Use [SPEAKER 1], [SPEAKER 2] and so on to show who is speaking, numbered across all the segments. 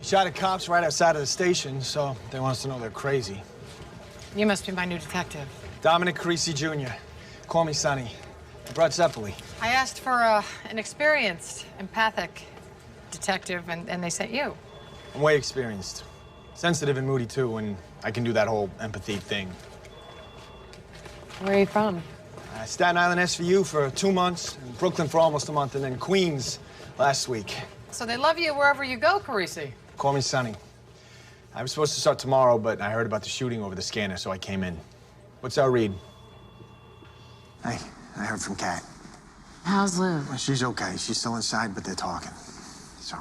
[SPEAKER 1] Shot at cops right outside of the station, so they want us to know they're crazy.
[SPEAKER 2] You must be my new detective.
[SPEAKER 1] Dominic Carisi Jr. Call me Sonny. I brought Zeppeli.
[SPEAKER 2] I asked for an experienced, empathic detective, and they sent you.
[SPEAKER 1] I'm way experienced. Sensitive and moody, too, and I can do that whole empathy thing.
[SPEAKER 2] Where are you from?
[SPEAKER 1] Staten Island SVU for 2 months, and Brooklyn for almost a month, and then Queens last week.
[SPEAKER 2] So they love you wherever you go, Carisi.
[SPEAKER 1] Call me Sonny. I was supposed to start tomorrow, but I heard about the shooting over the scanner, so I came in. What's our read?
[SPEAKER 3] Hey, I heard from Kat.
[SPEAKER 4] How's Liv?
[SPEAKER 3] Well, she's okay. She's still inside, but they're talking. So.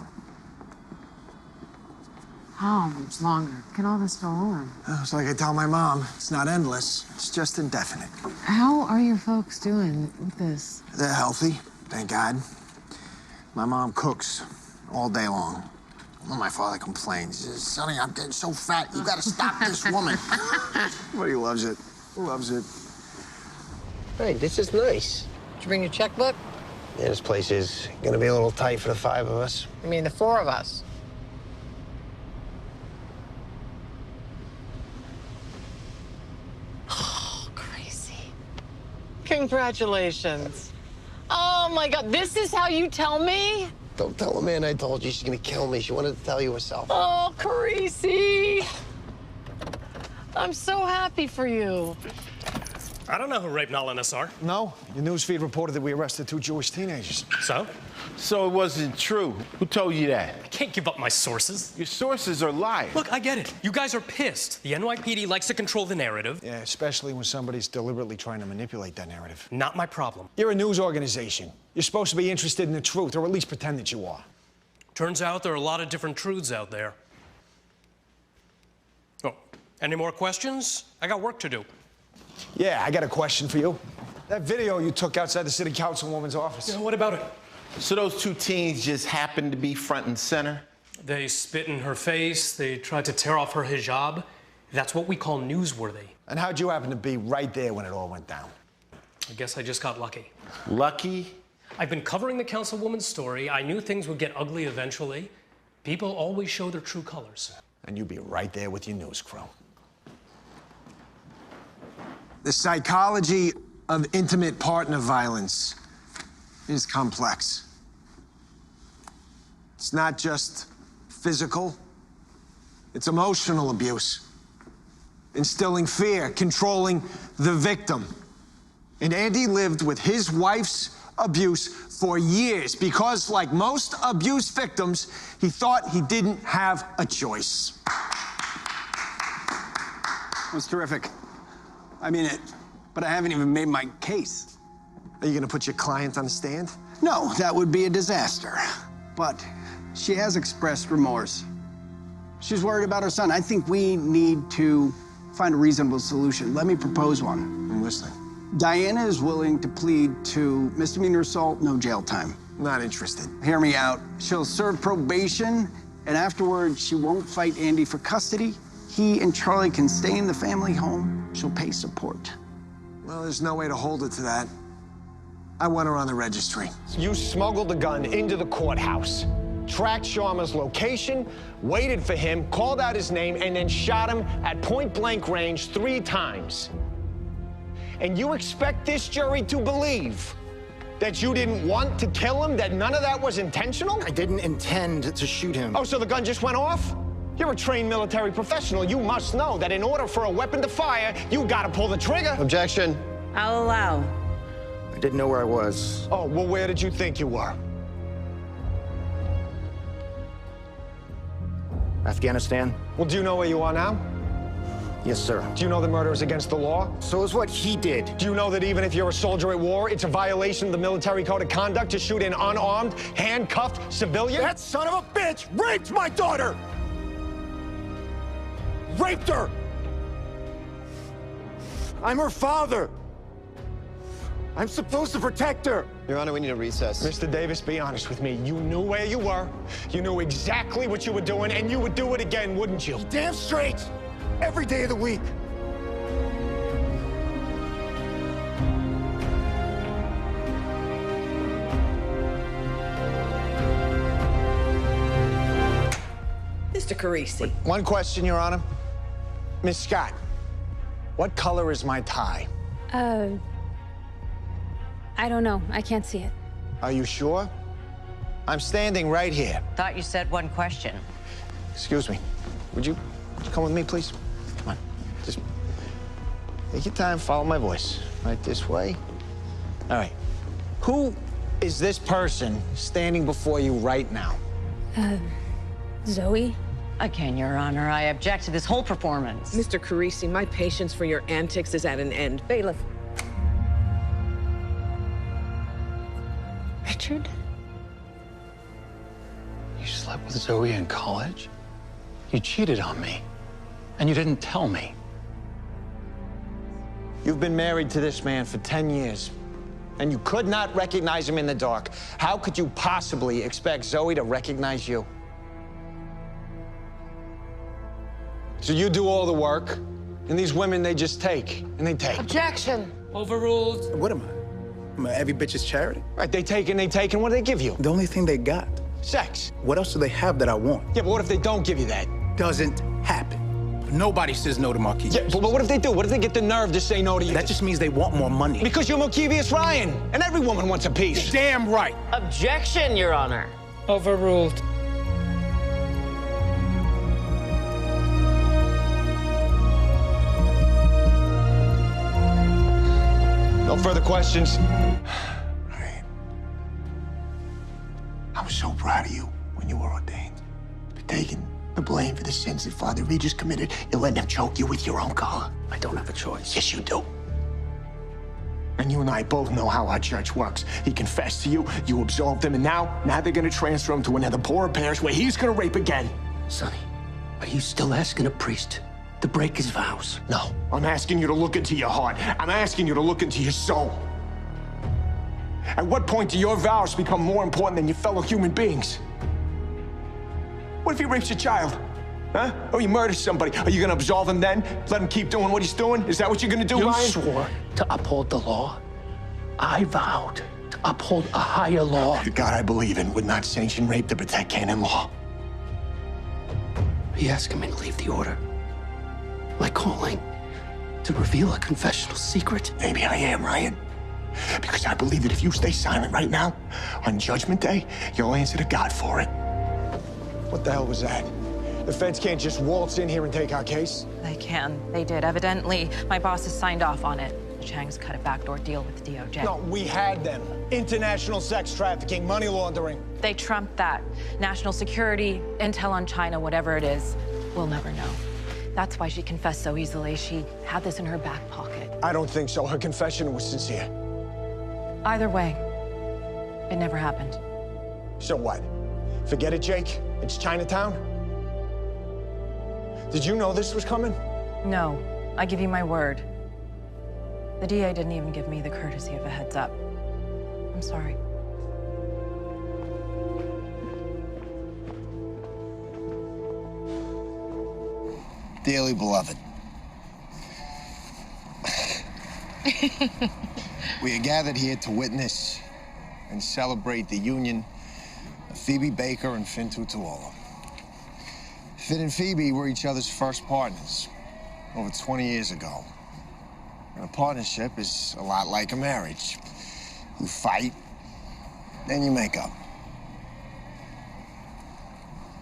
[SPEAKER 4] How much longer can all this go on?
[SPEAKER 3] It's like I tell my mom, it's not endless. It's just indefinite.
[SPEAKER 4] How are your folks doing with this?
[SPEAKER 3] They're healthy, thank God. My mom cooks all day long. Well, my father complains. He says, Sonny, I'm getting so fat, you gotta stop this woman. But he loves it. He loves it.
[SPEAKER 5] Hey, this is nice.
[SPEAKER 2] Did you bring your checkbook?
[SPEAKER 5] Yeah, this place is gonna be a little tight for the 5 of us.
[SPEAKER 2] You mean the 4 of us? Oh, crazy. Congratulations. Oh, my God. This is how you tell me?
[SPEAKER 5] Don't tell Amanda I told you. She's gonna kill me. She wanted to tell you herself.
[SPEAKER 2] Oh, Carisi. I'm so happy for you.
[SPEAKER 6] I don't know who raped Nala Nassar.
[SPEAKER 1] No. Your newsfeed reported that we arrested 2 Jewish teenagers.
[SPEAKER 6] So?
[SPEAKER 7] So it wasn't true. Who told you that?
[SPEAKER 6] I can't give up my sources.
[SPEAKER 7] Your sources are liars.
[SPEAKER 6] Look, I get it. You guys are pissed. The NYPD likes to control the narrative.
[SPEAKER 1] Yeah, especially when somebody's deliberately trying to manipulate that narrative.
[SPEAKER 6] Not my problem.
[SPEAKER 1] You're a news organization. You're supposed to be interested in the truth, or at least pretend that you are.
[SPEAKER 6] Turns out there are a lot of different truths out there. Oh, any more questions? I got work to do.
[SPEAKER 1] Yeah, I got a question for you. That video you took outside the city councilwoman's office.
[SPEAKER 6] Yeah, what about it?
[SPEAKER 7] So those 2 teens just happened to be front and center?
[SPEAKER 6] They spit in her face. They tried to tear off her hijab. That's what we call newsworthy.
[SPEAKER 1] And how'd you happen to be right there when it all went down?
[SPEAKER 6] I guess I just got lucky.
[SPEAKER 7] Lucky?
[SPEAKER 6] I've been covering the councilwoman's story. I knew things would get ugly eventually. People always show their true colors.
[SPEAKER 1] And you'd be right there with your news crew.
[SPEAKER 3] The psychology of intimate partner violence is complex. It's not just physical, it's emotional abuse. Instilling fear, controlling the victim. And Andy lived with his wife's abuse for years because, like most abuse victims, he thought he didn't have a choice.
[SPEAKER 8] It was terrific. I mean it, but I haven't even made my case.
[SPEAKER 3] Are you gonna put your client on the stand?
[SPEAKER 8] No, that would be a disaster. But she has expressed remorse. She's worried about her son. I think we need to find a reasonable solution. Let me propose one.
[SPEAKER 3] I'm listening.
[SPEAKER 8] Diana is willing to plead to misdemeanor assault, no jail time.
[SPEAKER 3] Not interested.
[SPEAKER 8] Hear me out. She'll serve probation, and afterward, she won't fight Andy for custody. He and Charlie can stay in the family home. She'll pay support.
[SPEAKER 3] Well, there's no way to hold her to that. I want her on the registry.
[SPEAKER 1] You smuggled the gun into the courthouse, tracked Sharma's location, waited for him, called out his name, and then shot him at point-blank range 3 times. And you expect this jury to believe that you didn't want to kill him, that none of that was intentional?
[SPEAKER 9] I didn't intend to shoot him.
[SPEAKER 1] Oh, so the gun just went off? You're a trained military professional. You must know that in order for a weapon to fire, you gotta pull the trigger.
[SPEAKER 5] Objection.
[SPEAKER 4] I'll allow.
[SPEAKER 9] I didn't know where I was.
[SPEAKER 1] Oh, well, where did you think you were?
[SPEAKER 9] Afghanistan?
[SPEAKER 1] Well, do you know where you are now?
[SPEAKER 9] Yes, sir.
[SPEAKER 1] Do you know that murder is against the law?
[SPEAKER 9] So is what he did.
[SPEAKER 1] Do you know that even if you're a soldier at war, it's a violation of the military code of conduct to shoot an unarmed, handcuffed civilian?
[SPEAKER 9] That son of a bitch raped my daughter! Raped her! I'm her father! I'm supposed to protect her!
[SPEAKER 5] Your Honor, we need a recess.
[SPEAKER 1] Mr. Davis, be honest with me. You knew where you were, you knew exactly what you were doing, and you would do it again, wouldn't you?
[SPEAKER 9] Damn straight! Every day of the week!
[SPEAKER 10] This Mr. Carisi.
[SPEAKER 1] One question, Your Honor. Miss Scott, what color is my tie?
[SPEAKER 11] I don't know. I can't see it.
[SPEAKER 1] Are you sure? I'm standing right here.
[SPEAKER 12] Thought you said one question.
[SPEAKER 1] Excuse me. Would you come with me, please? Come on. Just take your time, follow my voice. Right this way. All right. Who is this person standing before you right now?
[SPEAKER 11] Zoe?
[SPEAKER 12] Again, Your Honor, I object to this whole performance.
[SPEAKER 10] Mr. Carisi, my patience for your antics is at an end. Bailiff.
[SPEAKER 11] Richard?
[SPEAKER 13] You slept with Zoe in college? You cheated on me, and you didn't tell me.
[SPEAKER 1] You've been married to this man for 10 years, and you could not recognize him in the dark. How could you possibly expect Zoe to recognize you? So you do all the work, and these women, they just take, and they take.
[SPEAKER 2] Objection.
[SPEAKER 6] Overruled.
[SPEAKER 14] What am I? Am I every bitch's charity?
[SPEAKER 1] Right, they take and they take, and what do they give you?
[SPEAKER 14] The only thing they got.
[SPEAKER 1] Sex.
[SPEAKER 14] What else do they have that I want?
[SPEAKER 1] Yeah, but what if they don't give you that?
[SPEAKER 14] Doesn't happen. Nobody says no to Marquise.
[SPEAKER 1] Yeah, but what if they do? What if they get the nerve to say no to you?
[SPEAKER 14] That just means they want more money.
[SPEAKER 1] Because you're Markevius Ryan, and every woman wants a piece.
[SPEAKER 14] You're damn right.
[SPEAKER 12] Objection, Your Honor.
[SPEAKER 6] Overruled.
[SPEAKER 1] No further questions.
[SPEAKER 9] Ryan, I was so proud of you when you were ordained. But taking the blame for the sins that Father Regis committed, you're letting him choke you with your own collar.
[SPEAKER 13] I don't have a choice.
[SPEAKER 9] Yes, you do. And you and I both know how our church works. He confessed to you, you absolved him, and now they're gonna transfer him to another poorer parish where he's gonna rape again.
[SPEAKER 13] Sonny, are you still asking a priest to break his vows?
[SPEAKER 9] No, I'm asking you to look into your heart. I'm asking you to look into your soul. At what point do your vows become more important than your fellow human beings? What if he rapes a child? Huh? Or he murders somebody? Are you gonna absolve him then? Let him keep doing what he's doing? Is that what you're gonna do,
[SPEAKER 13] You
[SPEAKER 9] Ryan?
[SPEAKER 13] swore to uphold the law. I vowed to uphold a higher law.
[SPEAKER 9] The God I believe in would not sanction rape to protect canon law.
[SPEAKER 13] Are you asking me to leave the order? Like calling to reveal a confessional secret?
[SPEAKER 9] Maybe I am, Ryan. Because I believe that if you stay silent right now, on Judgment Day, you'll answer to God for it.
[SPEAKER 1] What the hell was that? The feds can't just waltz in here and take our case?
[SPEAKER 15] They can. They did. Evidently, my boss has signed off on it. The Changs cut a backdoor deal with the DOJ.
[SPEAKER 1] No, we had them. International sex trafficking, money laundering.
[SPEAKER 15] They trumped that. National security, intel on China, whatever it is, we'll never know. That's why she confessed so easily. She had this in her back pocket.
[SPEAKER 1] I don't think so. Her confession was sincere.
[SPEAKER 15] Either way, it never happened.
[SPEAKER 1] So what? Forget it, Jake? It's Chinatown? Did you know this was coming?
[SPEAKER 15] No, I give you my word. The DA didn't even give me the courtesy of a heads up. I'm sorry.
[SPEAKER 5] Dearly beloved, we are gathered here to witness and celebrate the union of Phoebe Baker and Finn Tutuola. Finn and Phoebe were each other's first partners over 20 years ago. And a partnership is a lot like a marriage. You fight, then you make up.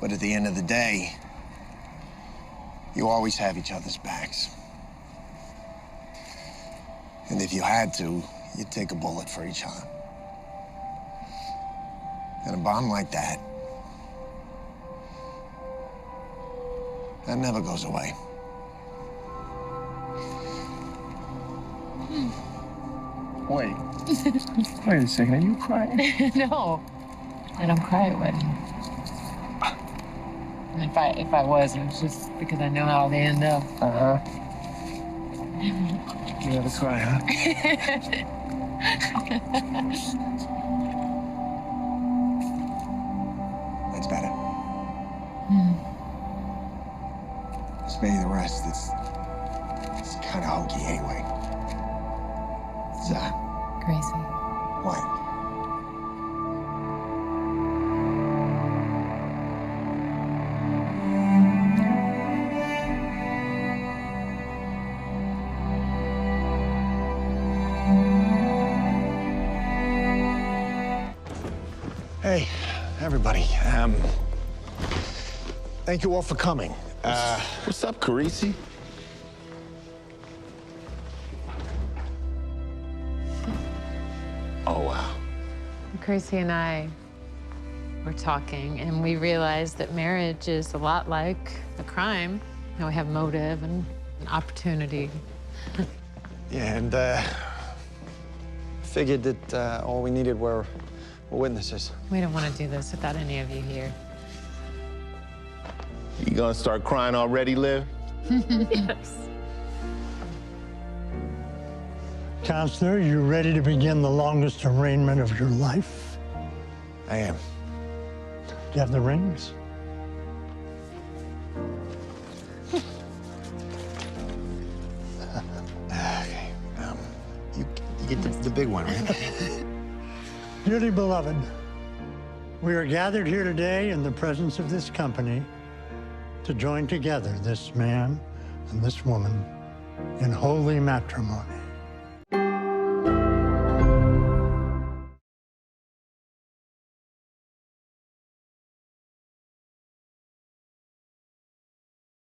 [SPEAKER 5] But at the end of the day, you always have each other's backs. And if you had to, you'd take a bullet for each other. And a bond like that, that never goes away. Wait. Wait a second, are you crying?
[SPEAKER 4] No. I don't cry at weddings. If I was, it was just because I know how they end up.
[SPEAKER 5] Uh-huh. You never cry, huh? That's better. Spare you the rest. It's kind of hokey anyway. Zah.
[SPEAKER 4] Gracie.
[SPEAKER 5] What?
[SPEAKER 1] everybody. Thank you all for coming.
[SPEAKER 7] What's up, Carisi? Oh, wow.
[SPEAKER 4] Gracie and I were talking, and we realized that marriage is a lot like a crime. You know, we have motive and an opportunity.
[SPEAKER 3] Yeah, and figured that all we needed were witnesses.
[SPEAKER 4] We don't want to do this without any of you here.
[SPEAKER 7] You gonna start crying already, Liv?
[SPEAKER 4] Yes.
[SPEAKER 16] Counselor, you ready to begin the longest arraignment of your life?
[SPEAKER 3] I am.
[SPEAKER 16] Do you have the rings?
[SPEAKER 3] Okay. You get the big one, right?
[SPEAKER 16] Dearly beloved, we are gathered here today in the presence of this company to join together this man and this woman in holy matrimony.